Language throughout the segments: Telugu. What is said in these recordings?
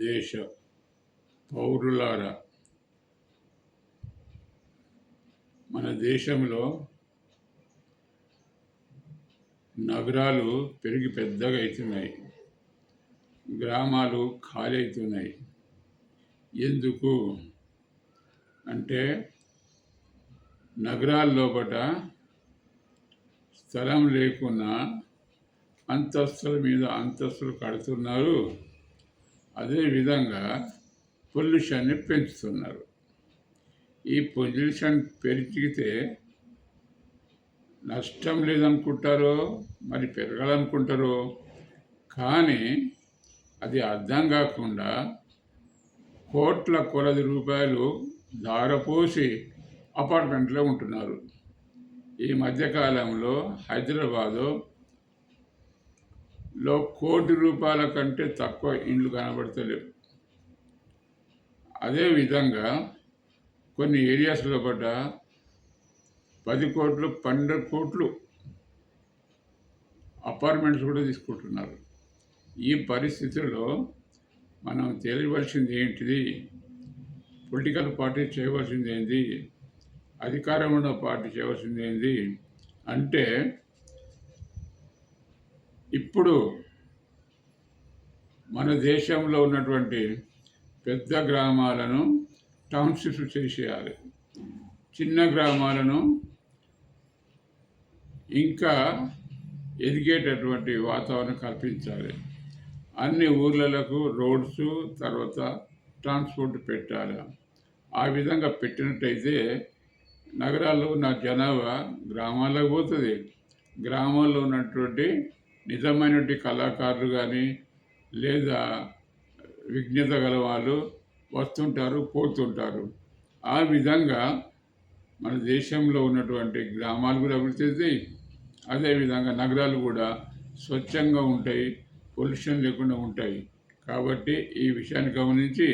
దేశ పౌరులారా, మన దేశంలో నగరాలు పెరిగి పెద్దగా అవుతున్నాయి, గ్రామాలు ఖాళీ అవుతున్నాయి. ఎందుకు అంటే నగరాల లోపల స్థలం లేకున్నా అంతస్తుల మీద అంతస్తులు కడుతున్నారు. అదేవిధంగా పొల్యూషన్ని పెంచుతున్నారు. ఈ పొల్యూషన్ పెరిగితే నష్టం లేదనుకుంటారో మరి పెరగాలనుకుంటారో, కానీ అది అర్థం కాకుండా కోట్ల కొలది రూపాయలు ధారపోసి అపార్ట్మెంట్లో ఉంటున్నారు. ఈ మధ్యకాలంలో హైదరాబాదులో 1,00,00,000 కంటే తక్కువ ఇండ్లు కనబడతలేవు. అదేవిధంగా కొన్ని ఏరియాస్ లోపల 10 కోట్లు 12 కోట్లు అపార్ట్మెంట్స్ కూడా తీసుకుంటున్నారు. ఈ పరిస్థితుల్లో మనం తెలియవలసింది ఏంటిది? పొలిటికల్ పార్టీ చేయవలసింది ఏంది? అధికారంలో ఉన్న పార్టీ చేయవలసింది ఏంది అంటే, ఇప్పుడు మన దేశంలో ఉన్నటువంటి పెద్ద గ్రామాలను టౌన్షిప్స్ చేసేయాలి. చిన్న గ్రామాలను ఇంకా ఎదిగేటటువంటి వాతావరణం కల్పించాలి. అన్ని ఊర్లకు రోడ్స్, తర్వాత ట్రాన్స్పోర్ట్ పెట్టాలి. ఆ విధంగా పెట్టినట్టయితే నగరాల్లో ఉన్న జనాభా గ్రామాలకు పోతుంది. గ్రామాల్లో ఉన్నటువంటి నిజమైనటువంటి కళాకారులు కానీ లేదా విజ్ఞత గల వాళ్ళు వస్తుంటారు, పోతుంటారు. ఆ విధంగా మన దేశంలో ఉన్నటువంటి గ్రామాలు కూడా అభివృద్ధి చెందుతాయి. అదేవిధంగా నగరాలు కూడా స్వచ్ఛంగా ఉంటాయి, పొల్యూషన్ లేకుండా ఉంటాయి. కాబట్టి ఈ విషయాన్ని గమనించి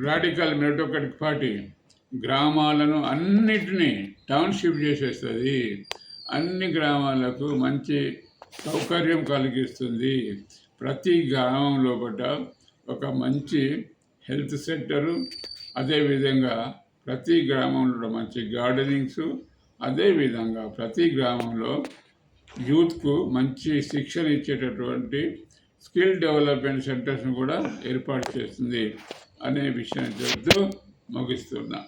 రాడికల్ మెరిటోక్రాటిక్ పార్టీ గ్రామాలను అన్నిటినీ టౌన్షిప్ చేసేస్తుంది. అన్ని గ్రామాలకు మంచి సౌకర్యం కలిగిస్తుంది. ప్రతి గ్రామం లోపల ఒక మంచి హెల్త్ సెంటరు, అదేవిధంగా ప్రతి గ్రామంలో మంచి గార్డెనింగ్స్, అదేవిధంగా ప్రతి గ్రామంలో యూత్కు మంచి శిక్షణ ఇచ్చేటటువంటి స్కిల్ డెవలప్మెంట్ సెంటర్స్ను కూడా ఏర్పాటు చేస్తుంది అనే విషయాన్ని చెబుతూ ముగిస్తున్నా.